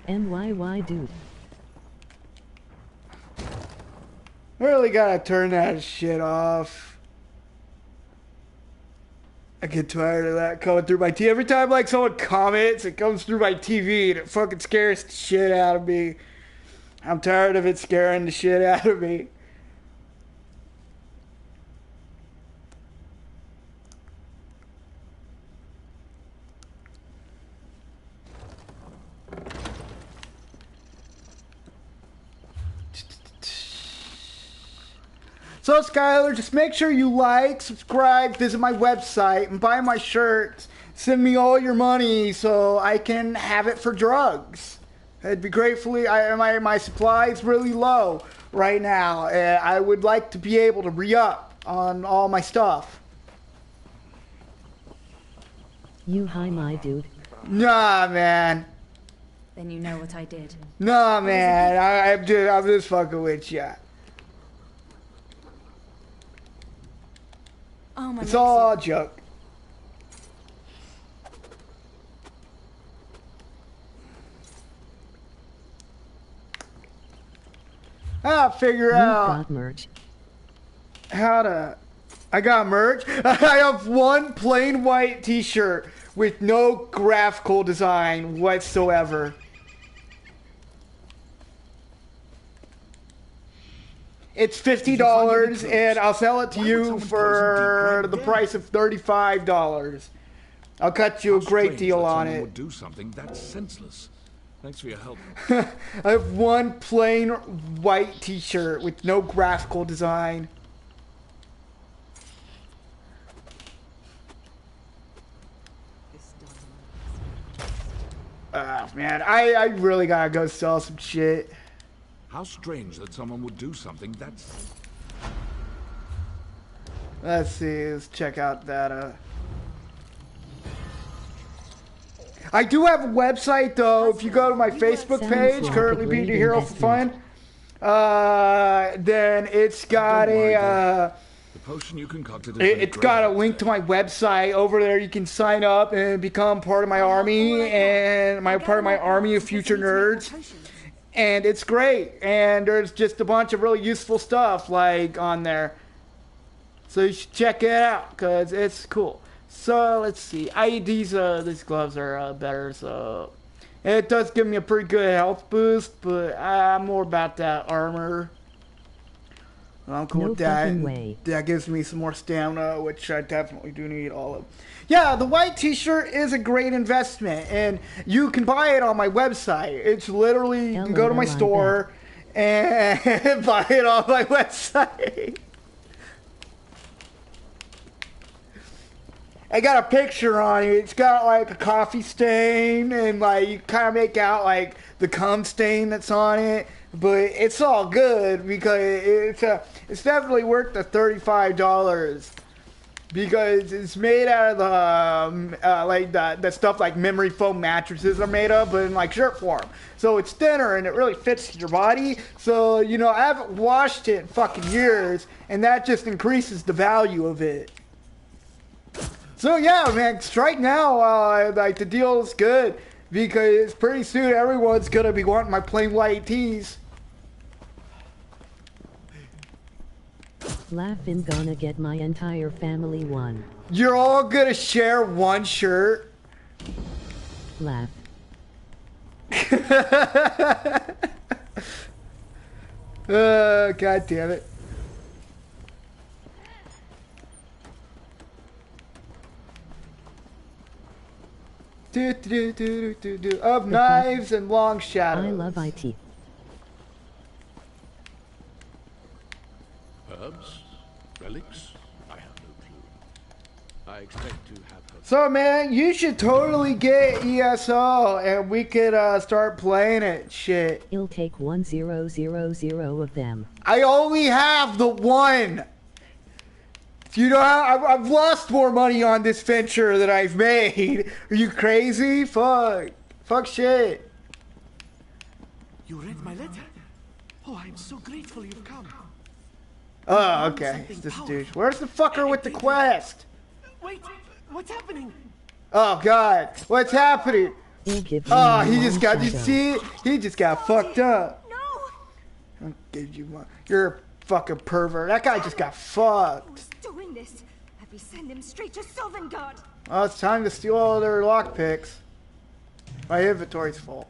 NYY dude. Really gotta turn that shit off. I get tired of that coming through my TV. Every time like someone comments, it comes through my TV and it fucking scares the shit out of me. I'm tired of it scaring the shit out of me. So, Skylar, just make sure you like, subscribe, visit my website, and buy my shirts. Send me all your money so I can have it for drugs. It'd be gratefully. My supply is really low right now. I would like to be able to re-up on all my stuff. You hi, my dude. Nah, man. Then you know what I did. Nah, man. I'm just fucking with ya. Oh, my It's all a joke. I'll figure out Got merch. how to... I got merch? I have one plain white t-shirt with no graphical design whatsoever. It's $50 and I'll sell it to you for the price of $35. I'll cut you a great deal on it. Would do something that's senseless. Thanks for your help. I have one plain white t-shirt with no graphical design. Man, I really gotta go sell some shit. How strange that someone would do something that's... Let's see, let's check out that, I do have a website, though. If you go to my Facebook page, currently being a hero for fun, then it's got a, The potion you concocted is it's got a link to my website. Over there, you can sign up and become part of my army, and part of my army of future nerds. And it's great. And there's just a bunch of really useful stuff, like, on there. So you should check it out, because it's cool. So, let's see. These gloves are better, so... It does give me a pretty good health boost, but I'm more about that armor. I'm cool No with that. fucking And way. that gives me some more stamina, which I definitely do need all of. Yeah, the white t-shirt is a great investment, and you can buy it on my website. It's literally, you can go to my LOL, I store and buy it on my website. I got a picture on it. It's got like a coffee stain, and like you kind of make out like the cum stain that's on it. But it's all good because it's definitely worth the $35 because it's made out of the like the stuff like memory foam mattresses are made of, but in like shirt form. So it's thinner and it really fits your body. So you know I haven't washed it in fucking years, and that just increases the value of it. So yeah, man, right now, like the deal is good because pretty soon everyone's gonna be wanting my plain white tees. Laughing gonna get my entire family one. You're all gonna share one shirt. Laugh. God damn it. Of knives and long shadows. I love IT. Herbs? Relics? I have no clue. I expect to have her. So man, you should totally get ESO and we could start playing it. Shit. It'll take 1000 of them. I only have the one. You know, I've lost more money on this venture than I've made. Are you crazy? Fuck shit. You read my letter? Oh, I'm so grateful you've come. Oh, okay. It's this douche. Where's the fucker with the quest? Wait, what's happening? Oh god, what's happening? It'll give me Oh, my he just long got, you shadow. see it? He just got fucked up. No! I'll give you my, you're a fucking pervert. That guy just got fucked. Who's doing this? Let me send him straight to Sovngarde. Oh, it's time to steal all their lockpicks. My inventory's full.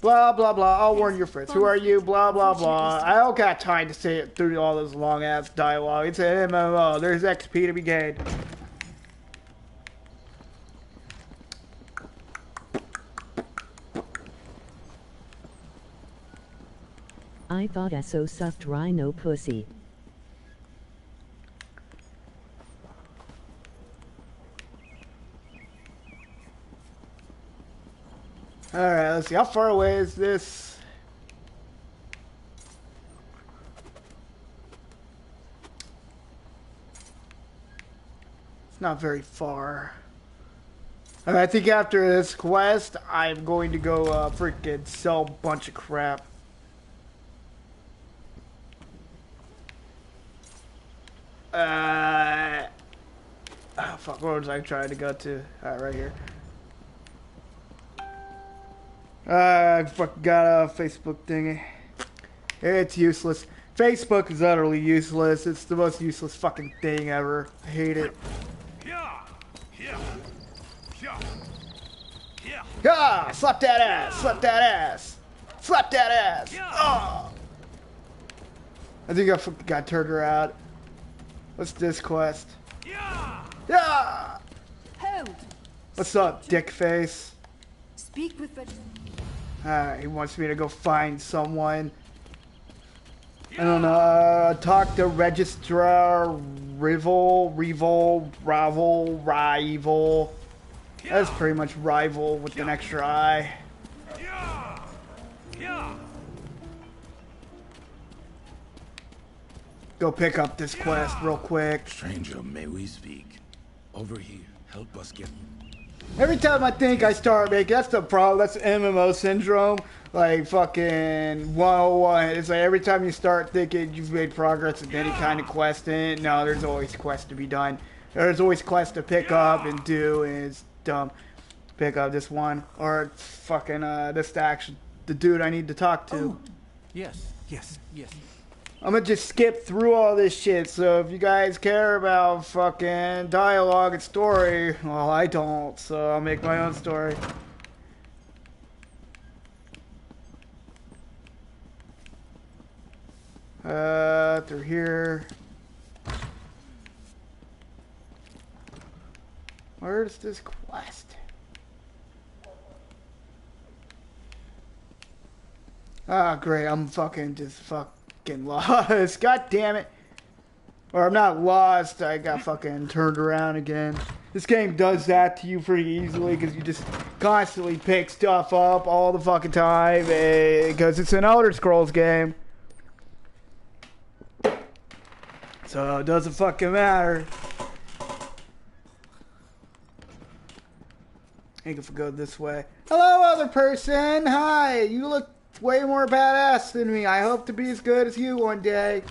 Blah, blah, blah. I'll warn your friends. Who are you? Blah, blah, blah. I don't got time to say it through all this long-ass dialogue. It's an MMO. There's XP to be gained. I thought ESO sucked rhino pussy. Alright, let's see. How far away is this? It's not very far. I think after this quest, I'm going to go freaking sell a bunch of crap. Oh fuck, where was I trying to go to? Alright, right here. I fucking got a Facebook thingy. It's useless. Facebook is utterly useless. It's the most useless fucking thing ever. I hate it. Ah! Slap that ass! Slap that ass! Slap that ass! Oh! I think I fucking got turned around. What's this quest? Yeah! Hold! What's up, dick face? Speak with the... He wants me to go find someone. I don't know. Talk to Registrar Rival. That's pretty much rival with an extra I. Go pick up this quest real quick. Stranger, may we speak? Over here. Help us get... Every time I think I start making, that's the problem, that's MMO syndrome, like fucking 101, it's like every time you start thinking you've made progress with any kind of quest in it, no, there's always quests to be done. There's always quests to pick up and do, and it's dumb. Pick up this one, or fucking, this action, the dude I need to talk to. Oh. Yes, yes. I'm gonna just skip through all this shit, so if you guys care about fucking dialogue and story, well, I don't, so I'll make my own story. Through here. Where's this quest? Ah, great. I'm fucking just fucking lost. God damn it. Or I'm not lost. I got fucking turned around again. This game does that to you pretty easily because you just constantly pick stuff up all the fucking time because it's an Elder Scrolls game. So it doesn't fucking matter. I think if we go this way. Hello, other person. Hi. You look way more badass than me. I hope to be as good as you one day.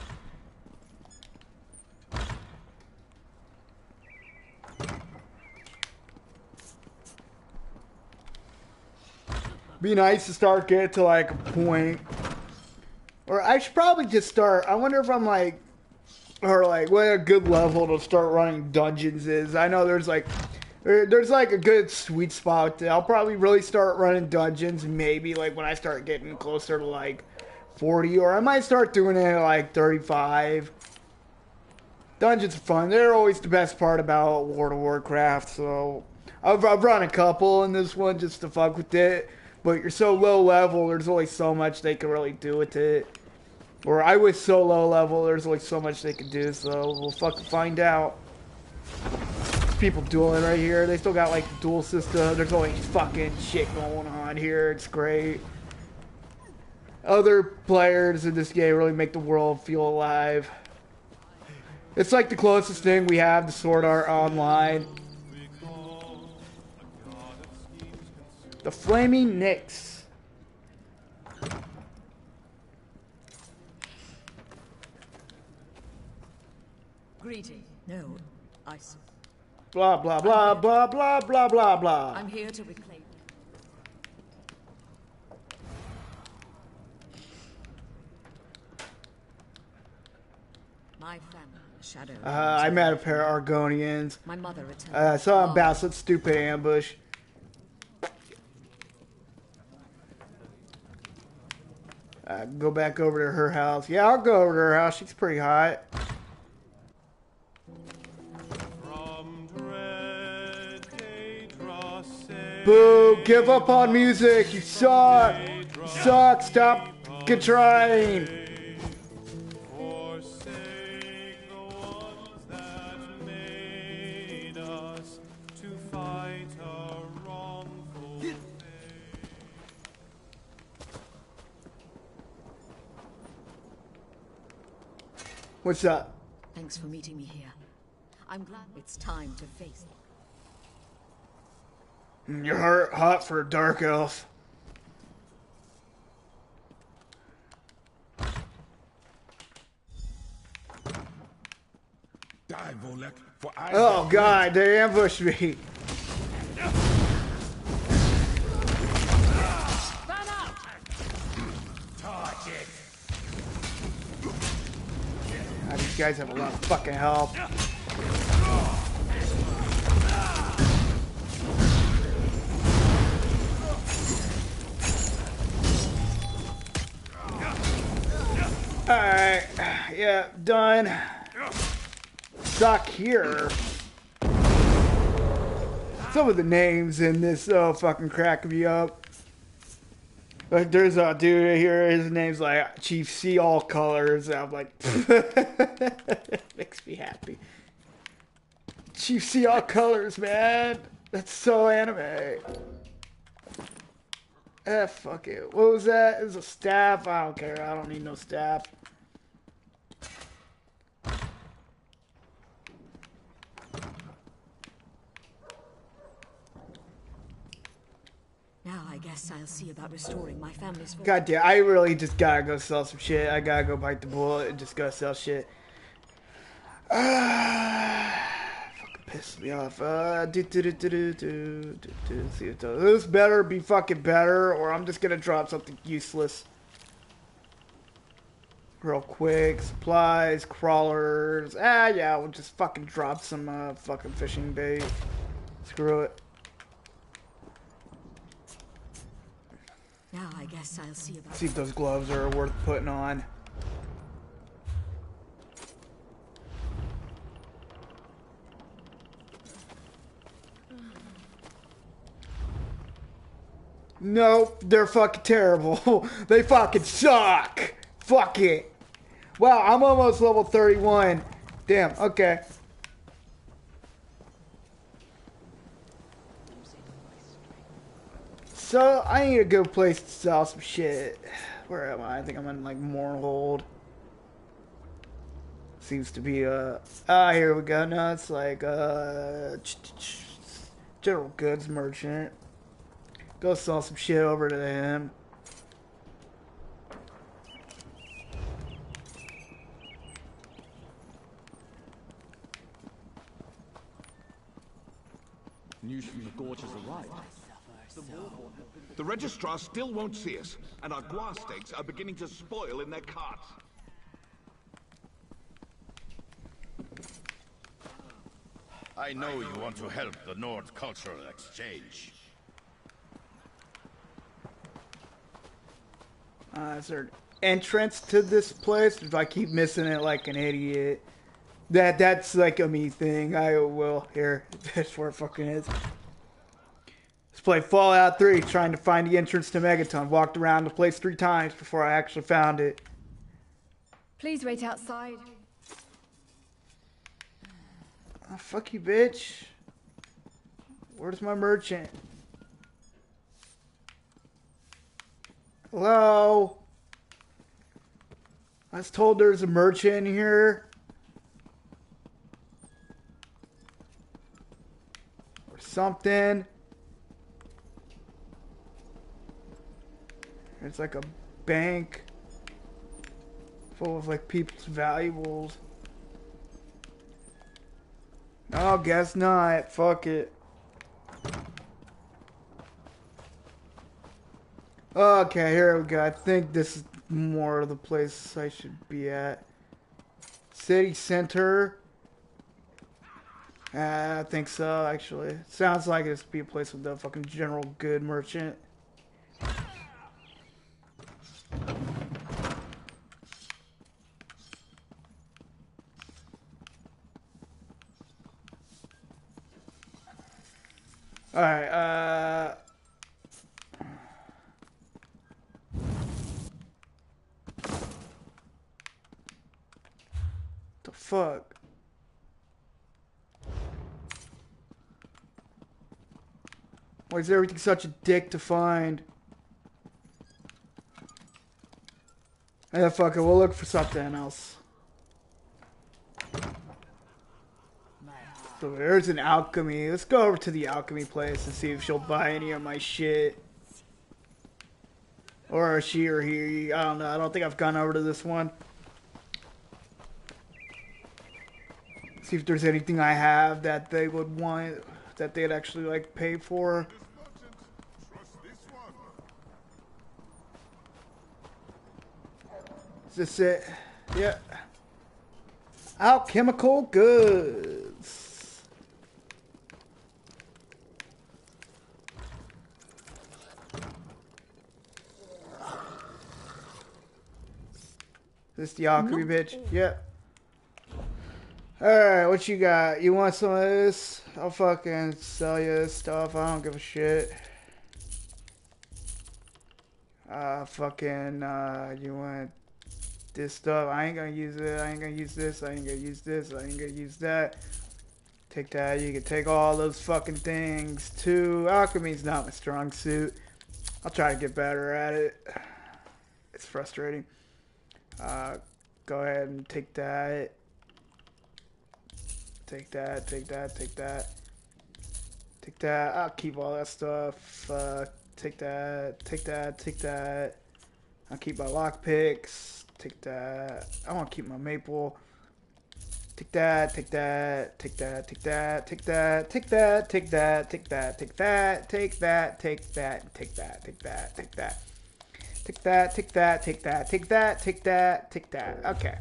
Be nice to start getting to like a point. Or I should probably just start. I wonder if I'm like, or like what a good level to start running dungeons is. I know there's like a good sweet spot. I'll probably really start running dungeons maybe like when I start getting closer to like 40, or I might start doing it at like 35. Dungeons are fun. They're always the best part about World of Warcraft. So I've run a couple in this one just to fuck with it. But you're so low level, there's only so much they can really do with it. Or I was so low level, there's only so much they can do, so we'll fucking find out. There's people dueling right here. They still got like the duel system. There's always fucking shit going on here. It's great. Other players in this game really make the world feel alive. It's like the closest thing we have to Sword Art Online. The Flaming Nyx. Greeting. No, ESO. Blah, blah, blah, blah, blah, blah, blah, blah. I'm here to reclaim. My family, the Shadow. I met a pair of Argonians. My mother returned. I saw him bounce that stupid ambush. Go back over to her house. Yeah, I'll go over to her house. She's pretty hot. Boo! Give up on music! You suck! You suck! Stop trying! What's up? Thanks for meeting me here. I'm glad it's time to face it. You're hot for a dark elf. Die, Volek, for I Oh god, they ambushed me. God, these guys have a lot of fucking health. Alright, yeah, done. Stuck here. Some of the names in this fucking crack me up. Like there's a dude here, his name's like Chief See All Colors. I'm like, makes me happy. Chief See All Colors, man. That's so anime. Fuck it. What was that? It was a staff. I don't care. I don't need no staff. Now I guess I'll see about restoring my family's fortune. God damn, I really just gotta go sell some shit. I gotta go bite the bullet and just go sell shit. Fucking piss me off. See if this better be fucking better, or I'm just gonna drop something useless. Real quick, supplies, crawlers. Yeah, we'll just fucking drop some fucking fishing bait. Screw it. Now I guess I'll see about See if those gloves are worth putting on. Nope, they're fucking terrible. They fucking suck. Fuck it. Wow, I'm almost level 31. Damn, okay. So, I need a good place to sell some shit. Where am I? I think I'm in, like, Moorhold. Seems to be, here we go. No, it's like, general goods merchant. Go sell some shit over to him. News from the gorge has arrived. The registrar still won't see us, and our guar steaks are beginning to spoil in their carts. I know you want to help the Nord Cultural Exchange. Is there an entrance to this place? If I keep missing it like an idiot. That's like a me thing. I will. Here. That's where it fucking is. Let's play Fallout 3, trying to find the entrance to Megaton. Walked around the place 3 times before I actually found it. Please wait outside. Oh, fuck you, bitch. Where's my merchant? Hello? I was told there's a merchant here. Or something. It's like a bank full of like people's valuables. No, guess not. Fuck it. Okay, here we go. I think this is more of the place I should be at. City center. I think so, actually. Sounds like it's be a place with the fucking general good merchant. Alright, the fuck? Why is everything such a dick to find? Yeah, fuck it, we'll look for something else. So there's an alchemy. Let's go over to the alchemy place and see if she'll buy any of my shit. Or she or he. I don't know. I don't think I've gone over to this one. See if there's anything I have that they would want, that they'd actually like pay for. Is this it? Yeah. Alchemical goods. This the alchemy bitch? Yeah. Alright, what you got? You want some of this? I'll fucking sell you this stuff. I don't give a shit. You want this stuff? I ain't gonna use it. I ain't gonna use this. I ain't gonna use this. I ain't gonna use that. Take that. You can take all those fucking things too. Alchemy's not my strong suit. I'll try to get better at it. It's frustrating. Go ahead and take that. Take that, take that, take that. Take that. I'll keep all that stuff. Take that, take that, take that. I'll keep my lockpicks. Take that. I want to keep my maple. Take that, take that, take that, take that, take that, take that, take that, take that, take that, take that, take that, take that, take that, take that. Take that, take that, take that, take that, take that, take that. Okay.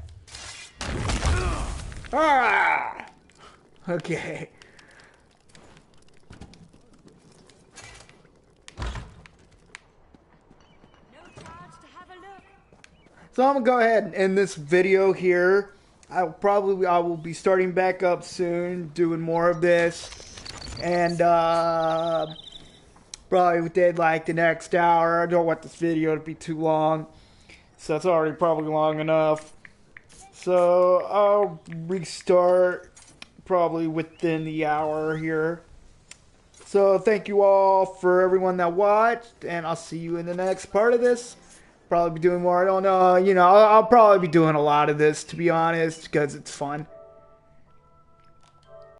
Ah! Okay. So I'm gonna go ahead and end this video here. I will be starting back up soon, doing more of this, and probably within like the next hour. I don't want this video to be too long, so it's already probably long enough. So I'll restart probably within the hour here. So thank you all for everyone that watched, and I'll see you in the next part of this. Probably be doing more. I don't know. You know, I'll probably be doing a lot of this, to be honest, because it's fun.